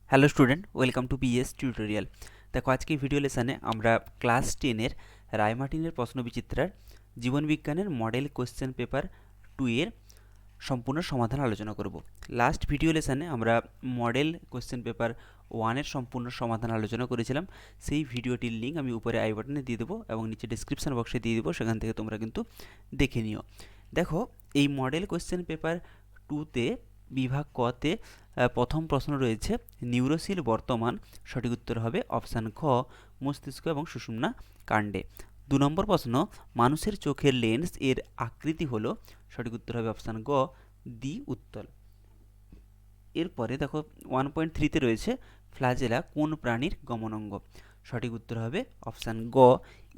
Hello student, welcome to PS tutorial. দেখো, আজকে video লেসনে আমরা ক্লাস 10-এর রায়মার্টিনের প্রশ্নবিচিত্রার জীবনবিজ্ঞানের মডেল কোশ্চেন পেপার 2 এর সম্পূর্ণ সমাধান আলোচনা করব। লাস্ট ভিডিও লেসনে আমরা মডেল কোশ্চেন পেপার 1-এর সম্পূর্ণ সমাধান আলোচনা করেছিলাম। সেই ভিডিওটির লিঙ্ক আমি উপরে আই বাটনে দিয়ে দেবো এবং নিচে ডেসক্রিপশন বক্সে দিয়ে দেবো, সেখান থেকে তোমরা কিন্তু দেখে নিও। দেখো, এই মডেল কোশ্চেন পেপার 2-তে বিভাগ কতে প্রথম প্রশ্ন রয়েছে নিউরোসিল বর্তমান। সঠিক উত্তর হবে অপশান খ, মস্তিষ্ক এবং সুষুম্না কাণ্ডে। 2 নম্বর প্রশ্ন, মানুষের চোখের লেন্স এর আকৃতি হলো। সঠিক উত্তর হবে অপশান গ, দ্বি উত্তল। এরপরে দেখো 1.3-তে রয়েছে ফ্লাজেলা কোন প্রাণীর গমনাঙ্গ। সঠিক উত্তর হবে অপশান গ,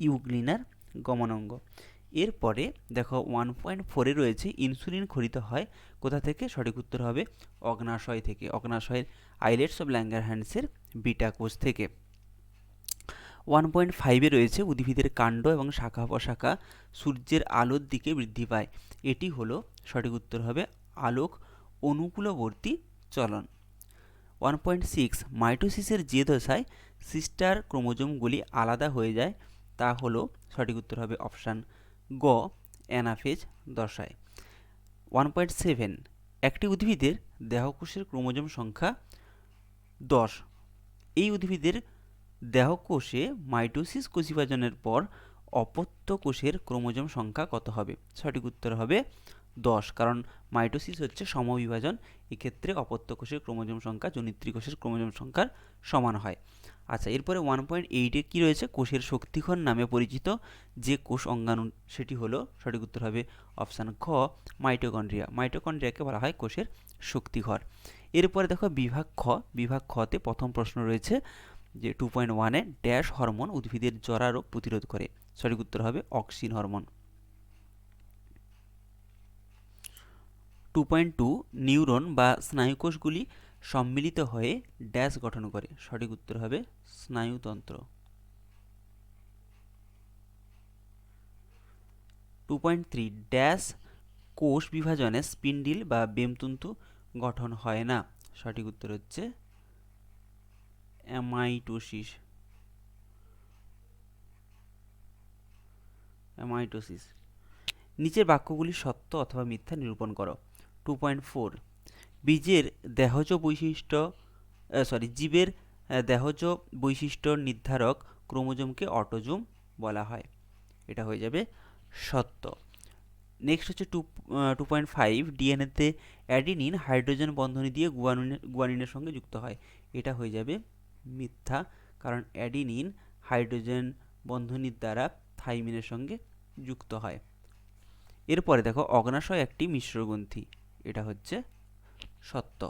ইউগ্লিনার গমনাঙ্গ। এরপরে দেখো 1.4-এ রয়েছে ইনসুলিন ক্ষরিত হয় কোথা থেকে। সঠিক উত্তর হবে অগ্নাশয় থেকে, অগ্নাশয়ের আইলেটস অফ ল্যাঙ্গারহ্যান্সের বিটা কোষ থেকে। 1.5-এ রয়েছে উদ্ভিদের কাণ্ড এবং শাখা প্রশাখা সূর্যের আলোর দিকে বৃদ্ধি পায়, এটি হলো। সঠিক উত্তর হবে আলোক অনুকূলবর্তী চলন। 1.6 মাইটোসিসের যে দশায় সিস্টার ক্রোমোজোমগুলি আলাদা হয়ে যায় তা হলো। সঠিক উত্তর হবে অপশান গ, অ্যানাফেজ দশায়। 1.7 একটি উদ্ভিদের দেহকোষের ক্রোমোজোম সংখ্যা 10। এই উদ্ভিদের দেহকোষে মাইটোসিস কোষবিভাজনের পর অপত্য কোষের ক্রোমোজোম সংখ্যা কত হবে। সঠিক উত্তর হবে 10, কারণ মাইটোসিস হচ্ছে সমবিভাজন, এক্ষেত্রে অপত্য কোষের ক্রোমোজোম সংখ্যা জনিত্রী কোষের ক্রোমোজোম সংখ্যার সমান হয়। আচ্ছা, এরপরে 1.8-এ কী রয়েছে, কোষের শক্তিঘর নামে পরিচিত যে কোষ অঙ্গাণু সেটি হলো। সঠিক উত্তর হবে অপশান খ, মাইটোকন্ড্রিয়া। মাইটোকন্ড্রিয়াকে বলা হয় কোষের শক্তিঘর। এরপরে দেখো বিভাগ খ, বিভাগ খতে প্রথম প্রশ্ন রয়েছে যে 2.1-এ ড্যাশ হরমোন উদ্ভিদের জরা রোগ প্রতিরোধ করে। সঠিক উত্তর হবে অক্সিন হরমোন। 2.2 নিউরন বা স্নায়ুকোষগুলি সম্মিলিত হয়ে ড্যাশ গঠন করে। সঠিক উত্তর হবে স্নায়ুতন্ত্র। 2.3 ড্যাশ কোষ বিভাজনে স্পিন্ডিল বা বেমতন্তু গঠন হয় না। সঠিক উত্তর হচ্ছে অ্যামাইটোসিস। অ্যামাইটোসিস। নিচের বাক্যগুলি সত্য অথবা মিথ্যা নিরূপণ করো। 2.4 বীজের দেহজ বৈশিষ্ট্য জীবের দেহজ বৈশিষ্ট্য নির্ধারক ক্রোমোজোমকে অটোজোম বলা হয়, এটা হয়ে যাবে সত্য। নেক্সট হচ্ছে 2.5 ডিএনএতে অ্যাডিনিন হাইড্রোজেন বন্ধনী দিয়ে গুয়ানিনের সঙ্গে যুক্ত হয়, এটা হয়ে যাবে মিথ্যা, কারণ অ্যাডিনিন হাইড্রোজেন বন্ধনীর দ্বারা থাইমিনের সঙ্গে যুক্ত হয়। এরপরে দেখো অগ্নাশয় একটি মিশ্রগ্রন্থি, এটা হচ্ছে সত্য।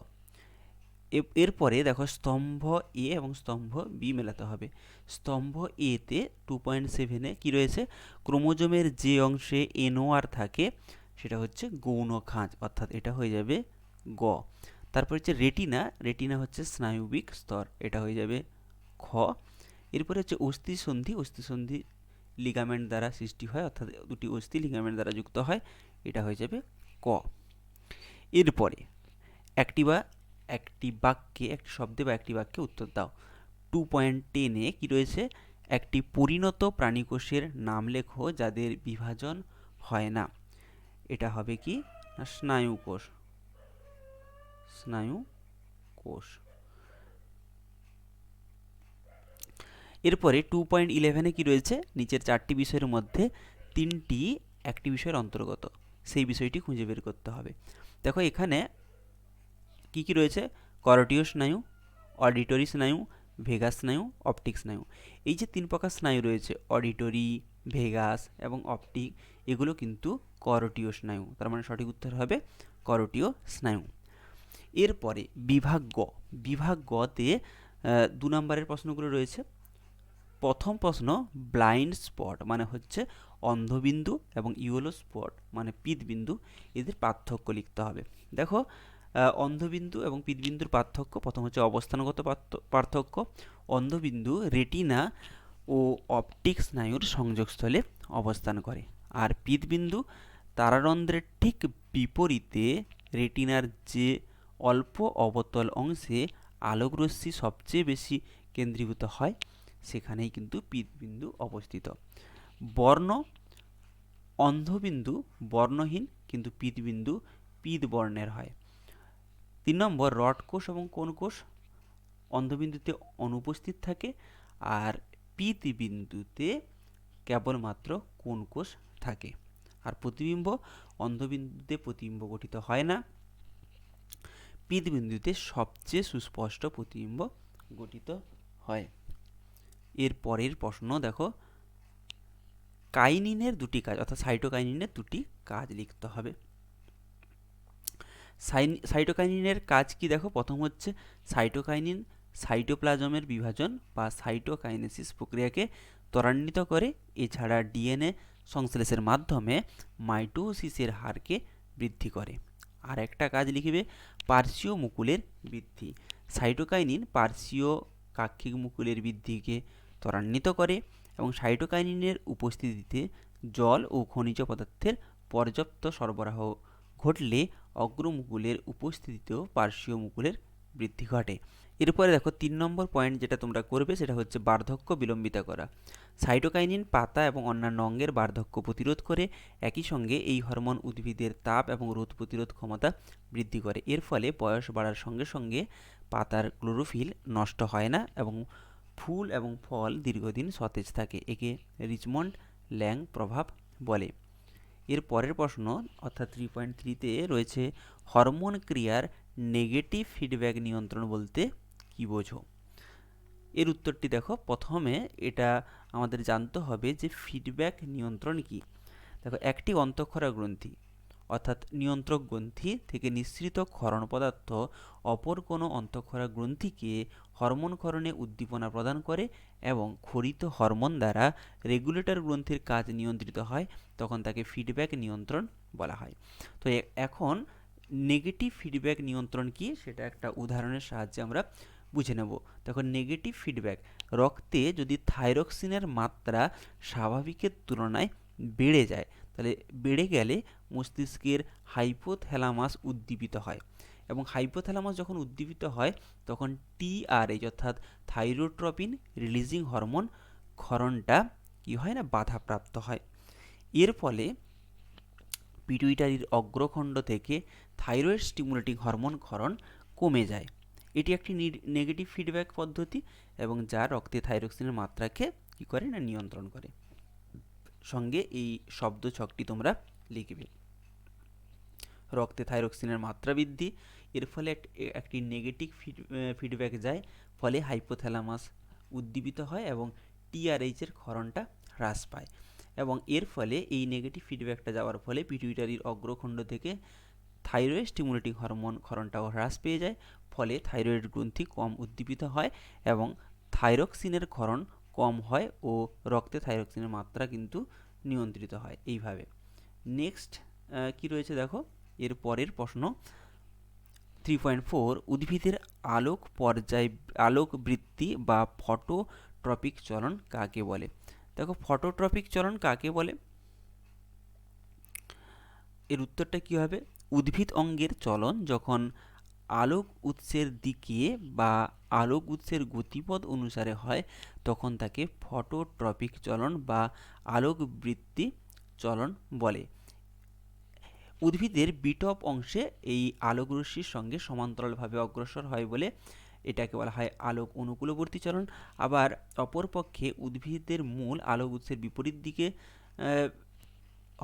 এরপরে দেখো স্তম্ভ এ এবং স্তম্ভ বি মেলাতে হবে। স্তম্ভ এতে 2.7-এ কী রয়েছে, ক্রোমোজোমের যে অংশে এনওআর থাকে সেটা হচ্ছে গৌণ খাঁজ, অর্থাৎ এটা হয়ে যাবে গ। তারপর হচ্ছে রেটিনা, রেটিনা হচ্ছে স্নায়ুবিক স্তর, এটা হয়ে যাবে খ। এরপরে হচ্ছে অস্থিসন্ধি, অস্থিসন্ধি লিগামেন্ট দ্বারা সৃষ্টি হয়, অর্থাৎ দুটি অস্থি লিগামেন্ট দ্বারা যুক্ত হয়, এটা হয়ে যাবে ক। এরপরে একটি বাক্যে, একটি শব্দে বা একটি বাক্যে উত্তর দাও। 2.10-এ কি রয়েছে, একটি পরিণত প্রাণীকোষের নাম লেখো যাদের বিভাজন হয় না। এটা হবে কি না, স্নায়ুকোষ। স্নায়ুকোষ। এরপরে 2.11-এ কি রয়েছে, নিচের 4টি বিষয়ের মধ্যে 3টি একটি বিষয়ের অন্তর্গত, সেই বিষয়টি খুঁজে বের করতে হবে। দেখো এখানে কি কি রয়েছে, করোটিয় স্নায়ু, অডিটরি স্নায়ু, ভেগাস স্নায়ু, অপটিক স্নায়ু। এই যে 3 প্রকার স্নায়ু রয়েছে, অডিটরি, ভেগাস এবং অপটিক, এগুলো কিন্তু করোটিয় স্নায়ু, তার মানে সঠিক উত্তর হবে করোটিয় স্নায়ু। এরপরে বিভাগ গ, বিভাগ গতে 2 নম্বরের প্রশ্নগুলো রয়েছে। প্রথম প্রশ্ন, ব্লাইন্ড স্পট মানে হচ্ছে অন্ধবিন্দু এবং ইয়েলো স্পট মানে পিতবিন্দু, এদের পার্থক্য লিখতে হবে। দেখো অন্ধবিন্দু এবং পিতবিন্দুর পার্থক্য, প্রথম হচ্ছে অবস্থানগত পার্থক্য। অন্ধবিন্দু রেটিনা ও অপটিক স্নায়ুর সংযোগস্থলে অবস্থান করে, আর পিতবিন্দু তারারন্ধ্রের ঠিক বিপরীতে রেটিনার যে অল্প অবতল অংশে আলোক রশ্মি সবচেয়ে বেশি কেন্দ্রীভূত হয় সেখানেই কিন্তু পীতবিন্দু অবস্থিত। বর্ণ অন্ধবিন্দু বর্ণহীন, কিন্তু পীতবিন্দু পীত বর্ণের হয়। 3 নম্বর, রড কোষ এবং কোন কোষ অন্ধবিন্দুতে অনুপস্থিত থাকে, আর পীতবিন্দুতে কেবলমাত্র কোন কোষ থাকে। আর প্রতিবিম্ব অন্ধবিন্দুতে প্রতিবিম্ব গঠিত হয় না, পীতবিন্দুতে সবচেয়ে সুস্পষ্ট প্রতিবিম্ব গঠিত হয়। এর পরের প্রশ্ন দেখো, কাইনিনের দুটি কাজ, অর্থাৎ সাইটোকাইনিনের দুটি কাজ লিখতে হবে। সাইটোকাইনিনের কাজ কি দেখো, প্রথম হচ্ছে সাইটোকাইনিন সাইটোপ্লাজমের বিভাজন বা সাইটোকাইনেসিস প্রক্রিয়াকে ত্বরান্বিত করে। এছাড়া ডিএনএ সংশ্লেষের মাধ্যমে মাইটোসিসের হারকে বৃদ্ধি করে। আর একটা কাজ লিখবে, পার্শ্বীয় মুকুলের বৃদ্ধি। সাইটোকাইনিন পার্শ্বীয় কাক্ষিক মুকুলের বৃদ্ধিকে ত্বরান্বিত করে এবং সাইটোকাইনিনের উপস্থিতিতে জল ও খনিজ পদার্থের পর্যাপ্ত সরবরাহ ঘটলে অগ্রমুকুলের উপস্থিতিতেও পার্শ্বীয় মুকুলের বৃদ্ধি ঘটে। এরপরে দেখো 3 নম্বর পয়েন্ট যেটা তোমরা করবে সেটা হচ্ছে বার্ধক্য বিলম্বিত করা। সাইটোকাইনিন পাতা এবং অন্যান্য অঙ্গের বার্ধক্য প্রতিরোধ করে, একই সঙ্গে এই হরমোন উদ্ভিদের তাপ এবং রোদ প্রতিরোধ ক্ষমতা বৃদ্ধি করে। এর ফলে বয়স বাড়ার সঙ্গে সঙ্গে পাতার ক্লোরোফিল নষ্ট হয় না এবং ফুল এবং ফল দীর্ঘদিন সতেজ থাকে। একে রিচমন্ড ল্যাং প্রভাব বলে। এর পরের প্রশ্ন অর্থাৎ 3.3-তে রয়েছে, হরমোন ক্রিয়ার নেগেটিভ ফিডব্যাক নিয়ন্ত্রণ বলতে কি বোঝো? এর উত্তরটি দেখো, প্রথমে এটা আমাদের জানতে হবে যে ফিডব্যাক নিয়ন্ত্রণ কি। দেখো, একটি অন্তঃক্ষরা গ্রন্থি অর্থাৎ নিয়ন্ত্রক গ্রন্থি থেকে নিঃসৃত ক্ষরণ পদার্থ অপর কোনো অন্তঃক্ষরা গ্রন্থিকে হরমোন ক্ষরণে উদ্দীপনা প্রদান করে এবং ক্ষরিত হরমোন দ্বারা রেগুলেটর গ্রন্থির কাজ নিয়ন্ত্রিত হয়, তখন তাকে ফিডব্যাক নিয়ন্ত্রণ বলা হয়। তো এখন নেগেটিভ ফিডব্যাক নিয়ন্ত্রণ কি সেটা একটা উদাহরণের সাহায্যে আমরা বুঝে নেব। দেখো, নেগেটিভ ফিডব্যাক, রক্তে যদি থাইরক্সিনের মাত্রা স্বাভাবিকের তুলনায় বেড়ে যায়, তাহলে বেড়ে গেলে মস্তিষ্কের হাইপোথ্যালামাস উদ্দীপিত হয় এবং হাইপোথ্যালামাস যখন উদ্দীপিত হয় তখন টিআরএইচ অর্থাৎ থাইরোট্রপিন রিলিজিং হরমোন ক্ষরণটা কি হয় না, বাধাপ্রাপ্ত হয়। এর ফলে পিটুইটারির অগ্রখণ্ড থেকে থাইরয়েড স্টিমুলেটিং হরমোন ক্ষরণ কমে যায়। এটি একটি নেগেটিভ ফিডব্যাক পদ্ধতি এবং যা রক্তে থাইরক্সিনের মাত্রাকে কি করে না, নিয়ন্ত্রণ করে। সঙ্গে এই শব্দ ছকটি তোমরা লিখবে। রক্তে থাইরক্সিনের মাত্রা বৃদ্ধি, এর ফলে একটি নেগেটিভ ফিডব্যাক যায়, ফলে হাইপোথ্যালামাস উদ্দীপিত হয় এবং টিআরএইচের ক্ষরণটা হ্রাস পায় এবং এর ফলে এই নেগেটিভ ফিডব্যাকটা যাওয়ার ফলে পিটুইটারির অগ্রখণ্ড থেকে থাইরয়েড স্টিমুলেটিং হরমোন ক্ষরণটাও হ্রাস পেয়ে যায়, ফলে থাইরয়েড গ্রন্থি কম উদ্দীপিত হয় এবং থাইরক্সিনের ক্ষরণ কম হয় ও রক্তে থাইরক্সিনের মাত্রা কিন্তু নিয়ন্ত্রিত হয় এইভাবে। নেক্সট কি রয়েছে দেখো, এর পরের প্রশ্ন 3.4, উদ্ভিদের আলোক বৃত্তি বা ফটোট্রপিক চলন কাকে বলে? দেখো, ফটোট্রপিক চলন কাকে বলে? এর উত্তরটা কি হবে, উদ্ভিদ অঙ্গের চলন যখন আলোক উৎসের দিকে বা আলোক উৎসের গতিপথ অনুসারে হয় তখন তাকে ফটোট্রপিক চলন বা আলোকবৃত্তি চলন বলে। উদ্ভিদের বিটপ অংশে এই আলোক রশ্মির সঙ্গে সমান্তরালভাবে অগ্রসর হয় বলে এটাকে বলা হয় আলোক অনুকূলবর্তী চলন। আবার অপরপক্ষে উদ্ভিদের মূল আলোক উৎসের বিপরীত দিকে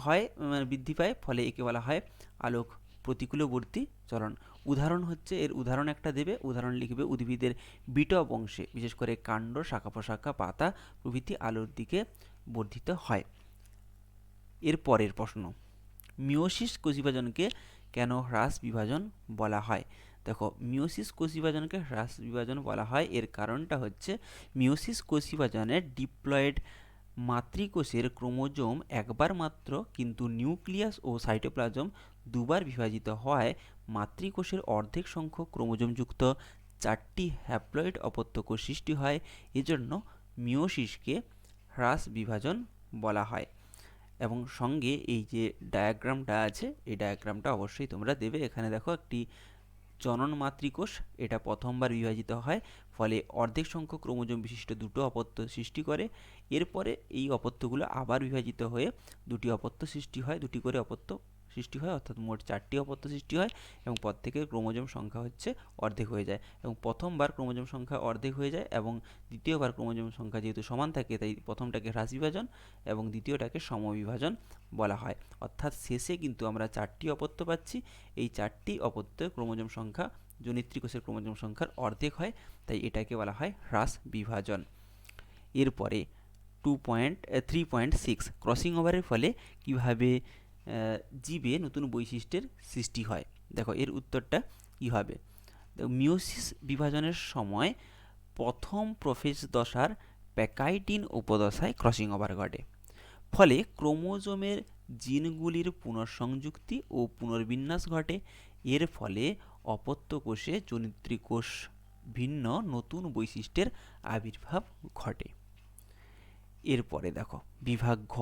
হয়, বৃদ্ধি পায়, ফলে একে বলা হয় আলোক প্রতিকূলবর্তী চলন। উদাহরণ হচ্ছে, এর উদাহরণ একটা দেবে, উদাহরণ লিখবে, উদ্ভিদের বিটপ অংশে বিশেষ করে কাণ্ড, শাখা প্রশাখা, পাতা প্রভৃতি আলোর দিকে বর্ধিত হয়। এর পরের প্রশ্ন, মিওসিস কোষবিভাজনকে কেন হ্রাস বিভাজন বলা হয়? দেখো, মিওসিস কোষবিভাজনকে হ্রাস বিভাজন বলা হয়, এর কারণটা হচ্ছে মিওসিস কোষবিভাজনের ডিপ্লয়েড মাতৃকোষের ক্রোমোজোম একবার মাত্র, কিন্তু নিউক্লিয়াস ও সাইটোপ্লাজম দুবার বিভাজিত হওয়ায় মাতৃকোষের অর্ধেক সংখ্যক ক্রোমোজোমযুক্ত 4টি হ্যাপ্লয়েড অপত্য কোষ সৃষ্টি হয়। এজন্য মিওসিসকে হ্রাস বিভাজন বলা হয়। এবং সঙ্গে এই যে ডায়াগ্রামটা আছে এই ডায়াগ্রামটা অবশ্যই তোমরা দেবে। এখানে দেখো একটি জনন মাতৃকোষ, এটা প্রথমবার বিভাজিত হয়, ফলে অর্ধেক সংখ্যক ক্রোমোজোম বিশিষ্ট দুটো অপত্য সৃষ্টি করে। এরপরে এই অপত্যগুলো আবার বিভাজিত হয়ে দুটি অপত্য সৃষ্টি হয়, দুটি করে অপত্য সৃষ্টি হয়, অর্থাৎ মোট 4টি অপত্য সৃষ্টি হয় এবং প্রত্যেকের ক্রোমোজোম সংখ্যা হচ্ছে অর্ধেক হয়ে যায়। এবং প্রথমবার ক্রোমোজোম সংখ্যা অর্ধেক হয়ে যায় এবং দ্বিতীয়বার ক্রোমোজোম সংখ্যা যেহেতু সমান থাকে, তাই প্রথমটাকে হ্রাস বিভাজন এবং দ্বিতীয়টাকে সমবিভাজন বলা হয়। অর্থাৎ শেষে কিন্তু আমরা 4টি অপত্য পাচ্ছি। এই 4টি অপত্যের ক্রোমোজোম সংখ্যা জনিত্রী কোষের ক্রোমোজোম সংখ্যার অর্ধেক হয়, তাই এটাকে বলা হয় হ্রাস বিভাজন। এরপরে 3.6 ক্রসিং ওভারের ফলে কিভাবে জীবে নতুন বৈশিষ্ট্যের সৃষ্টি হয়। দেখো এর উত্তরটা কী হবে। দেখো মিওসিস বিভাজনের সময় প্রথম প্রোফেজ দশার প্যাকাইটিন উপদশায় ক্রসিং ওভার ঘটে, ফলে ক্রোমোজোমের জিনগুলির পুনঃসংযুক্তি ও পুনর্বিন্যাস ঘটে। এর ফলে অপত্য কোষে জনিত্রী কোষ ভিন্ন নতুন বৈশিষ্ট্যের আবির্ভাব ঘটে। এরপরে দেখো বিভাগ ঘ।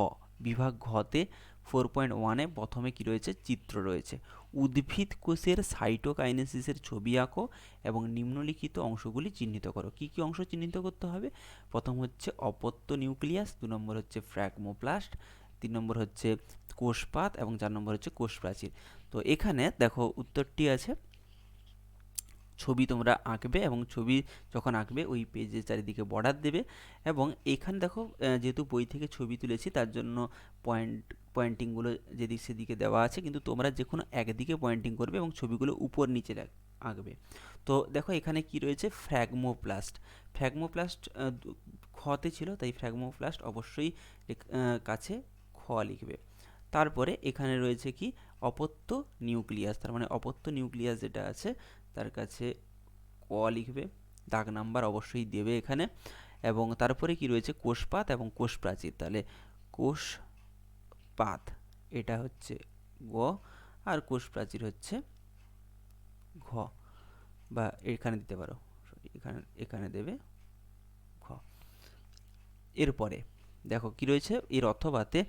বিভাগ ঘতে 4.1-এ প্রথমে কি রয়েছে, চিত্র রয়েছে। উদ্ভিদ কোষের সাইটোকাইনেসিসের ছবি আঁকো এবং নিম্নলিখিত অংশগুলি চিহ্নিত করো। কি কি অংশ চিহ্নিত করতে হবে? প্রথম হচ্ছে অপত্য নিউক্লিয়াস, 2 নম্বর হচ্ছে ফ্র্যাগমোপ্লাস্ট, 3 নম্বর হচ্ছে কোষপাত এবং 4 নম্বর হচ্ছে কোষ প্রাচীর। তো এখানে দেখো উত্তরটি আছে, ছবি তোমরা আঁকবে এবং ছবি যখন আঁকবে ওই পেজের চারিদিকে বর্ডার দেবে এবং এখানে দেখো যেহেতু বই থেকে ছবি তুলেছি তার জন্য পয়েন্টিংগুলো যেদিক সেদিকে দেওয়া আছে, কিন্তু তোমরা যে কোনো একদিকে পয়েন্টিং করবে এবং ছবিগুলো উপর নিচে আঁকবে। তো দেখো এখানে কি রয়েছে, ফ্র্যাগমোপ্লাস্ট। ফ্র্যাগমোপ্লাস্ট খতে ছিল, তাই ফ্র্যাগমোপ্লাস্ট অবশ্যই কাছে খ লিখবে। তারপরে এখানে রয়েছে কি, অপত্য নিউক্লিয়াস, তার মানে অপত্য নিউক্লিয়াস যেটা আছে তার কাছে ক লিখবে, দাগ নাম্বার অবশ্যই দেবে এখানে। এবং তারপরে কি রয়েছে, কোষপাত এবং কোষ প্রাচীর, তাহলে কোষপাত এটা হচ্ছে গ আর কোষ প্রাচীর হচ্ছে ঘ, বা এখানে দিতে পারো, এখানে দেবে ঘ। এরপরে দেখো কি রয়েছে, এর অথবাতে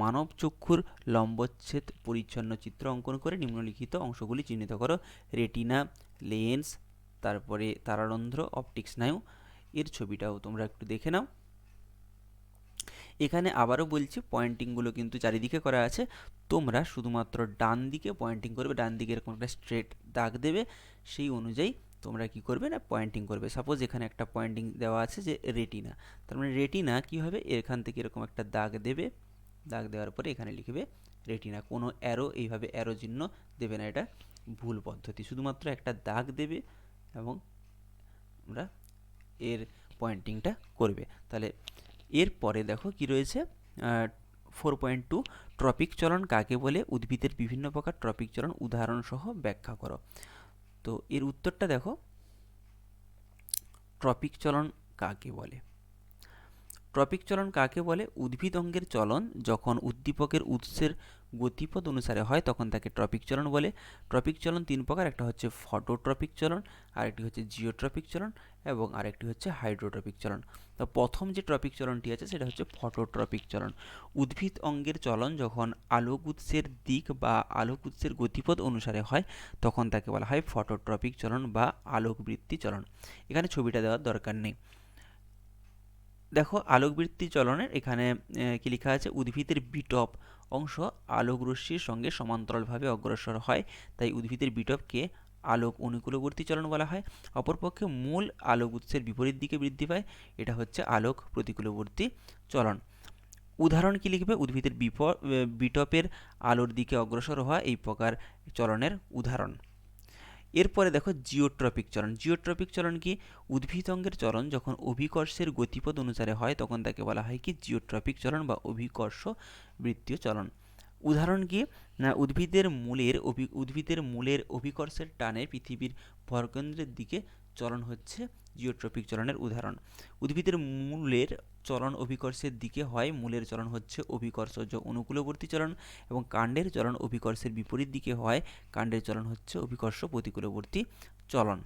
মানব চক্ষুর লম্বচ্ছেদ পরিচ্ছন্ন চিত্র অঙ্কন করে নিম্নলিখিত অংশগুলি চিহ্নিত করো। রেটিনা, লেন্স, তারপরে তারারন্ধ্র, অপটিক স্নায়ু। এর ছবিটাও তোমরা একটু দেখে নাও। এখানে আবারও বলছি পয়েন্টিংগুলো কিন্তু চারিদিকে করা আছে, তোমরা শুধুমাত্র ডান দিকে পয়েন্টিং করবে, ডান দিকে এরকম একটা স্ট্রেট দাগ দেবে, সেই অনুযায়ী তোমরা কি করবে না পয়েন্টিং করবে। সাপোজ এখানে একটা পয়েন্টিং দেওয়া আছে যে রেটিনা, তার মানে রেটিনা কি হবে, এখান থেকে এরকম একটা দাগ দেবে, দাগ দেওয়ার পরে এখানে লিখবে রেটিনা, কোনো অ্যারো এইভাবে অ্যারো চিহ্ন দেবে না, এটা ভুল পদ্ধতি, শুধুমাত্র একটা দাগ দেবে এবং আমরা এর পয়েন্টিংটা করবে। তাহলে এরপরে দেখো কি রয়েছে, 4.2 ট্রপিক চলন কাকে বলে, উদ্ভিদের বিভিন্ন প্রকার ট্রপিক চলন উদাহরণ সহ ব্যাখ্যা করো। তো এর উত্তরটা দেখো, ট্রপিক চলন কাকে বলে। ট্রপিক চলন কাকে বলে, উদ্ভিদ অঙ্গের চলন যখন উদ্দীপকের উৎসের গতিপথ অনুসারে হয় তখন তাকে ট্রপিক চলন বলে। ট্রপিক চলন 3 প্রকার, একটা হচ্ছে ফটোট্রপিক চলন, আরেকটি হচ্ছে জিওট্রপিক চলন এবং আরেকটি হচ্ছে হাইড্রোট্রপিক চলন। তো প্রথম যে ট্রপিক চলনটি আছে সেটা হচ্ছে ফটোট্রপিক চলন। উদ্ভিদ অঙ্গের চলন যখন আলোক উৎসের দিক বা আলোক উৎসের গতিপথ অনুসারে হয় তখন তাকে বলা হয় ফটোট্রপিক চলন বা আলোকবৃত্তি চলন। এখানে ছবিটা দেওয়ার দরকার নেই। দেখো আলোকবৃত্তি চলনের এখানে কি লেখা আছে, উদ্ভিদের বিটপ অংশ আলোক রশ্মির সঙ্গে সমান্তরালভাবে অগ্রসর হয়, তাই উদ্ভিদের বিটপকে আলোক অনুকূলবর্তী চলন বলা হয়। অপরপক্ষে মূল আলোক উৎসের বিপরীত দিকে বৃদ্ধি পায়, এটা হচ্ছে আলোক প্রতিকূলবর্তী চলন। উদাহরণ কি লিখবে, উদ্ভিদের বিটপের আলোর দিকে অগ্রসর হওয়া এই প্রকার চলনের উদাহরণ। এরপরে দেখো জিওট্রপিক চলন। জিওট্রপিক চলন কি, উদ্ভিদ অঙ্গের চলন যখন অভিকর্ষের গতিপথ অনুসারে হয় তখন তাকে বলা হয় কি জিওট্রপিক চলন বা অভিকর্ষ বৃত্তীয় চলন। উদাহরণ কি না, উদ্ভিদের মূলের অভিকর্ষের টানে পৃথিবীর ভরকেন্দ্রের দিকে চলন হচ্ছে জিওট্রপিক চলনের উদাহরণ। উদ্ভিদের মূলের চলন অভিকর্ষের দিকে হয়, মূলের চলন হচ্ছে অভিকর্ষজ অনুকূলবর্তী চলন, এবং কাণ্ডের চলন অভিকর্ষের বিপরীত দিকে হয়, কাণ্ডের চলন হচ্ছে অভিকর্ষ প্রতিকূলবর্তী চলন।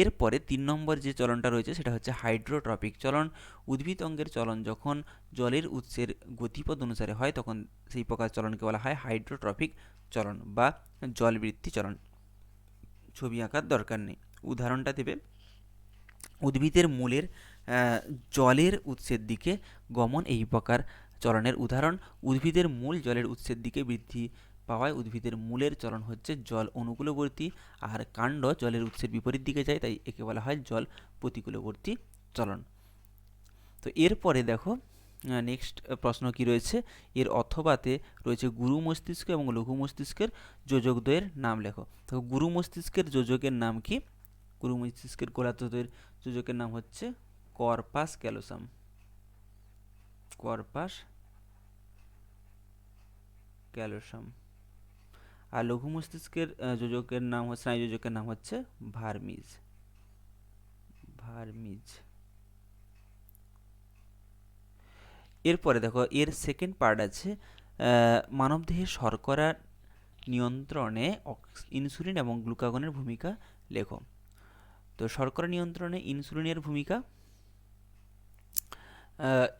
এরপরে 3 নম্বর যে চলনটা রয়েছে সেটা হচ্ছে হাইড্রোট্রপিক চলন। উদ্ভিদ অঙ্গের চলন যখন জলের উৎসের গতিপথ অনুসারে হয় তখন সেই প্রকার চলনকে বলা হয় হাইড্রোট্রপিক চলন বা জলবৃত্তি চলন। ছবি আঁকার দরকার নেই। উদাহরণটা দেবে, উদ্ভিদের মূলের জলের উৎসের দিকে গমন এই প্রকার চলনের উদাহরণ। উদ্ভিদের মূল জলের উৎসের দিকে বৃদ্ধি পাওয়ায় উদ্ভিদের মূলের চলন হচ্ছে জল অনুকূলবর্তী, আর কাণ্ড জলের উৎসের বিপরীত দিকে যায়, তাই একে বলা হয় জল প্রতিকূলবর্তী চলন। তো এরপরে দেখো নেক্সট প্রশ্ন কি রয়েছে, এর অথবাতে রয়েছে গুরু মস্তিষ্ক এবং লঘু মস্তিষ্কের যোজকদ্বয়ের নাম লেখো। তো গুরু মস্তিষ্কের যোজকের নাম কি? গুরু মস্তিষ্কের গোলার্ধদ্বয়ের যোজকের নাম হচ্ছে কর্পাস ক্যালোসাম। Corpus callosum. আর লঘু মস্তিষ্কের যোজকের নাম হচ্ছে, স্নায়ু যোজকের নাম হচ্ছে ভার্মিজ। ভার্মিজ। এরপরে দেখো এর সেকেন্ড পার্ট আছে, মানবদেহে শর্করা নিয়ন্ত্রণে ইনসুলিন এবং গ্লুকাগনের ভূমিকা লেখো। তো শর্করা নিয়ন্ত্রণে ইনসুলিনের ভূমিকা,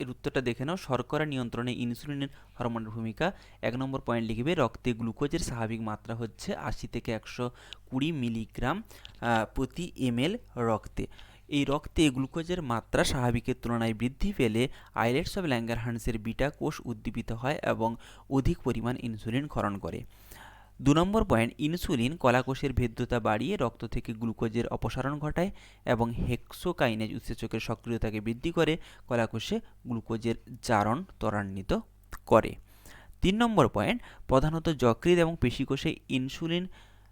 এর উত্তরটা দেখে নাও। শর্করা নিয়ন্ত্রণে ইনসুলিনের হরমোনের ভূমিকা, 1 নম্বর পয়েন্ট লিখবে, রক্তে গ্লুকোজের স্বাভাবিক মাত্রা হচ্ছে 80 থেকে 120 মিলিগ্রাম প্রতি ml রক্তে। এই রক্তে গ্লুকোজের মাত্রা স্বাভাবিকের তুলনায় বৃদ্ধি পেলে আইলেটস অফ ল্যাঙ্গারহ্যান্সের বিটা কোষ উদ্দীপিত হয় এবং অধিক পরিমাণ ইনসুলিন ক্ষরণ করে। 2 নম্বর পয়েন্ট, ইনসুলিন কলাকোষের ভেদ্যতা বাড়িয়ে রক্ত থেকে গ্লুকোজের অপসারণ ঘটায় এবং হেক্সোকাইনেজ উৎসেচকের সক্রিয়তাকে বৃদ্ধি করে কলাকোষে গ্লুকোজের জারণ ত্বরান্বিত করে। 3 নম্বর পয়েন্ট, প্রধানত যকৃৎ এবং পেশিকোষে ইনসুলিন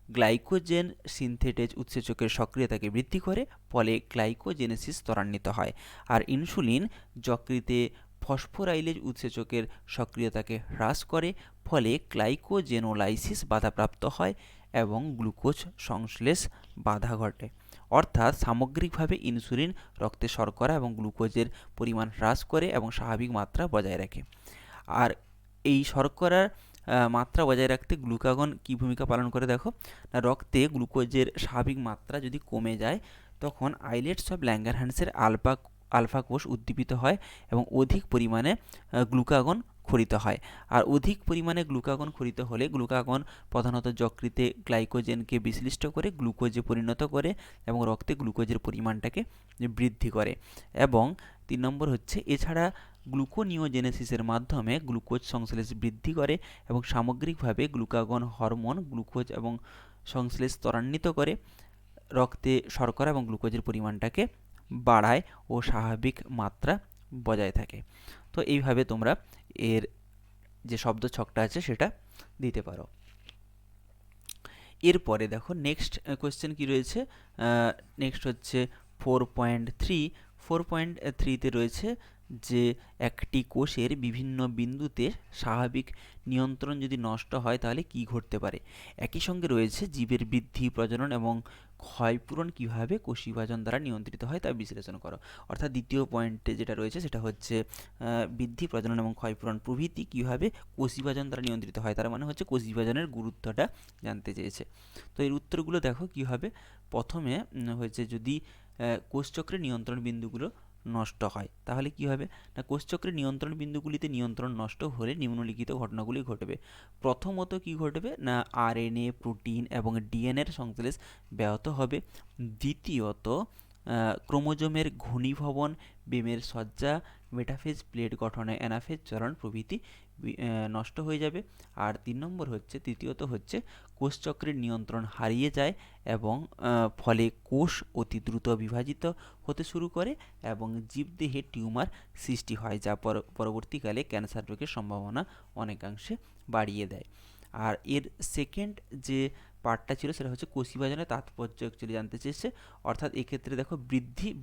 গ্লাইকোজেন সিনথেটেজ উৎসেচকের সক্রিয়তাকে বৃদ্ধি করে, ফলে গ্লাইকোজেনেসিস ত্বরান্বিত হয়। আর ইনসুলিন যকৃতে ফসফোরাইলেজ উৎসেচকের সক্রিয়তাকে হ্রাস করে, ফলে গ্লাইকোজেনোলাইসিস বাধাপ্রাপ্ত হয় এবং গ্লুকোজ সংশ্লেষ বাধা ঘটে। অর্থাৎ সামগ্রিকভাবে ইনসুলিন রক্তে শর্করা এবং গ্লুকোজের পরিমাণ হ্রাস করে এবং স্বাভাবিক মাত্রা বজায় রাখে। আর এই শর্করার মাত্রা বজায় রাখতে গ্লুকাগন কী ভূমিকা পালন করে দেখো না, রক্তে গ্লুকোজের স্বাভাবিক মাত্রা যদি কমে যায় তখন আইলেটস অফ ল্যাঙ্গারহ্যান্সের আলফা কোষ উদ্দীপিত হয় এবং অধিক পরিমাণে গ্লুকাগন ক্ষরিত হয়। আর অধিক পরিমাণে গ্লুকাগন ক্ষরিত হলে গ্লুকাগন প্রধানত যকৃতে গ্লাইকোজেনকে বিশ্লিষ্ট করে গ্লুকোজে পরিণত করে এবং রক্তে গ্লুকোজের পরিমাণটাকে বৃদ্ধি করে। এবং 3 নম্বর হচ্ছে, এছাড়া গ্লুকোনিওজেনেসিসের মাধ্যমে গ্লুকোজ সংশ্লেষ বৃদ্ধি করে এবং সামগ্রিকভাবে গ্লুকাগন হরমোন গ্লুকোজ এবং সংশ্লেষ ত্বরান্বিত করে, রক্তে শর্করা এবং গ্লুকোজের পরিমাণটাকে বাড়ায় ও স্বাভাবিক মাত্রা বজায় থাকে। তো এইভাবে তোমরা এর যে শব্দ ছকটা আছে সেটা দিতে পারো। এরপরে দেখো নেক্সট কোয়েশ্চেন কি রয়েছে, নেক্সট হচ্ছে 4.3। 4.3তে রয়েছে যে একটি কোষের বিভিন্ন বিন্দুতে স্বাভাবিক নিয়ন্ত্রণ যদি নষ্ট হয় তাহলে কি ঘটতে পারে। একই সঙ্গে রয়েছে জীবের বৃদ্ধি, প্রজনন এবং ক্ষয়পূরণ কিভাবে কোষবিভাজন দ্বারা নিয়ন্ত্রিত হয় তা বিশ্লেষণ করো। অর্থাৎ দ্বিতীয় পয়েন্টে যেটা রয়েছে সেটা হচ্ছে বৃদ্ধি, প্রজনন এবং ক্ষয়পূরণ প্রভৃতি কিভাবে কোষবিভাজন দ্বারা নিয়ন্ত্রিত হয়, তার মানে হচ্ছে কোষবিভাজনের গুরুত্বটা জানতে চেয়েছে। তো এর উত্তরগুলো দেখো কি হবে। প্রথমে হয়েছে যদি কোষচক্রের নিয়ন্ত্রণ বিন্দুগুলো নষ্ট হয় তাহলে কি হবে না, কোষচক্রের নিয়ন্ত্রণ বিন্দুগুলিতে নিয়ন্ত্রণ নষ্ট হলে নিম্নলিখিত ঘটনাগুলি ঘটবে। প্রথমত কি ঘটবে না, আরএনএ, প্রোটিন এবং ডিএনএর সংশ্লেষ ব্যাহত হবে। দ্বিতীয়ত ক্রোমোজোমের ঘনীভবন, বেমের সজ্জা, মেটাফেজ প্লেট গঠনে অ্যানাফেজ চরণ প্রভৃতি নষ্ট হয়ে যাবে। আর তৃতীয়ত হচ্ছে কোষচক্রের নিয়ন্ত্রণ হারিয়ে যায় এবং ফলে কোষ অতি দ্রুত বিভাজিত হতে শুরু করে এবং জীবদেহে টিউমার সৃষ্টি হয়, যা পরবর্তীকালে ক্যান্সার রোগের সম্ভাবনা অনেকাংশে বাড়িয়ে দেয়। আর এর সেকেন্ড যে পার্টটা ছিল সেটা হচ্ছে কোষবিভাজনের তাৎপর্য অ্যাকচুয়ালি জানতে চেয়েছে। অর্থাৎ এক্ষেত্রে দেখো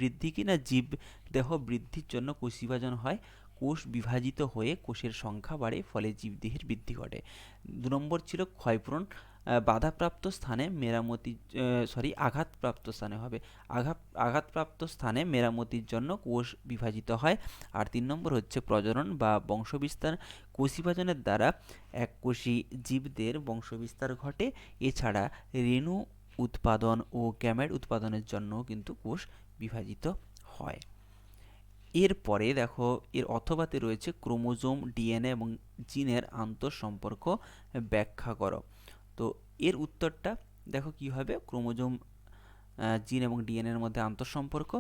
বৃদ্ধি কি না, জীব দেহ বৃদ্ধির জন্য কোষবিভাজন হয়, কোষ বিভাজিত হয়ে কোষের সংখ্যা বাড়ে, ফলে জীবদেহের বৃদ্ধি ঘটে। 2 নম্বর ছিল ক্ষয়পূরণ, বাধাপ্রাপ্ত স্থানে মেরামতি আঘাতপ্রাপ্ত স্থানে হবে, আঘাতপ্রাপ্ত স্থানে মেরামতির জন্য কোষ বিভাজিত হয়। আর 3 নম্বর হচ্ছে প্রজনন বা বংশবিস্তার, কোষবিভাজনের দ্বারা এককোষী জীবদের বংশবিস্তার ঘটে। এছাড়া রেণু উৎপাদন ও গ্যামেট উৎপাদনের জন্য কিন্তু কোষ বিভাজিত হয়। এরপরে দেখো এর অথবাতে রয়েছে ক্রোমোজোম, ডিএনএ এবং জিনের আন্তঃসম্পর্ক ব্যাখ্যা করো। তো এর উত্তরটা দেখো কি হবে ক্রোমোজোম জিন এবং ডিএনএর মধ্যে আন্তঃসম্পর্ক।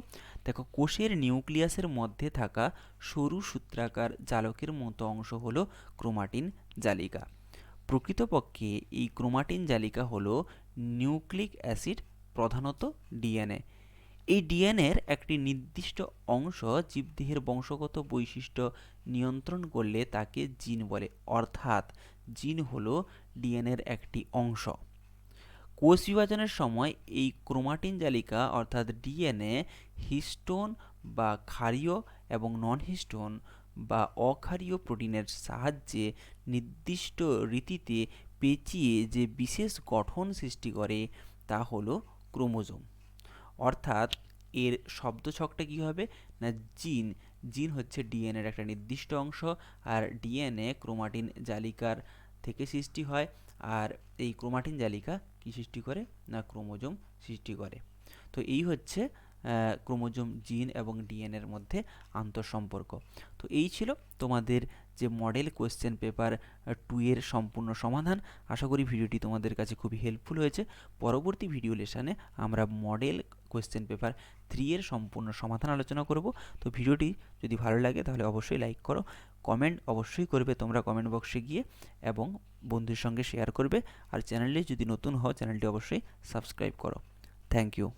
দেখো কোষের নিউক্লিয়াসের মধ্যে থাকা সরু সূত্রাকার জালকের মতো অংশ হলো ক্রোমাটিন জালিকা। প্রকৃতপক্ষে এই ক্রোমাটিন জালিকা হলো নিউক্লিক অ্যাসিড, প্রধানত ডিএনএ। এই ডিএনএর একটি নির্দিষ্ট অংশ জীবদেহের বংশগত বৈশিষ্ট্য নিয়ন্ত্রণ করলে তাকে জিন বলে, অর্থাৎ জিন হলো ডিএনএর একটি অংশ। কোষ বিভাজনের সময় এই ক্রোমাটিন জালিকা অর্থাৎ ডিএনএ হিস্টোন বা ক্ষারীয় এবং নন হিস্টোন বা অক্ষারীয় প্রোটিনের সাহায্যে নির্দিষ্ট রীতিতে পেঁচিয়ে যে বিশেষ গঠন সৃষ্টি করে তা হলো ক্রোমোজোম। অর্থাৎ এর শব্দছকটা কী হবে না জিন। জিন হচ্ছে ডিএনএর একটা নির্দিষ্ট অংশ, আর ডিএনএ ক্রোমাটিন জালিকার থেকে সৃষ্টি হয়, আর এই ক্রোমাটিন জালিকা কি সৃষ্টি করে না ক্রোমোজোম সৃষ্টি করে। তো এই হচ্ছে ক্রোমোজোম, জিন এবং ডিএনএর মধ্যে আন্তঃসম্পর্ক। তো এই ছিল তোমাদের যে মডেল কোয়েশ্চেন পেপার 2 এর সম্পূর্ণ সমাধান। আশা করি ভিডিওটি তোমাদের কাছে খুবই হেল্পফুল হয়েছে। পরবর্তী ভিডিও লেসনে আমরা মডেল কোয়েশ্চেন পেপার 3 এর সম্পূর্ণ সমাধান আলোচনা করব। তো ভিডিওটি যদি ভালো লাগে তাহলে অবশ্যই লাইক করো, কমেন্ট অবশ্যই করবে তোমরা কমেন্ট বক্সে গিয়ে, এবং বন্ধুর সঙ্গে শেয়ার করবে। আর চ্যানেলে যদি নতুন হও চ্যানেলটি অবশ্যই সাবস্ক্রাইব করো। Thank you.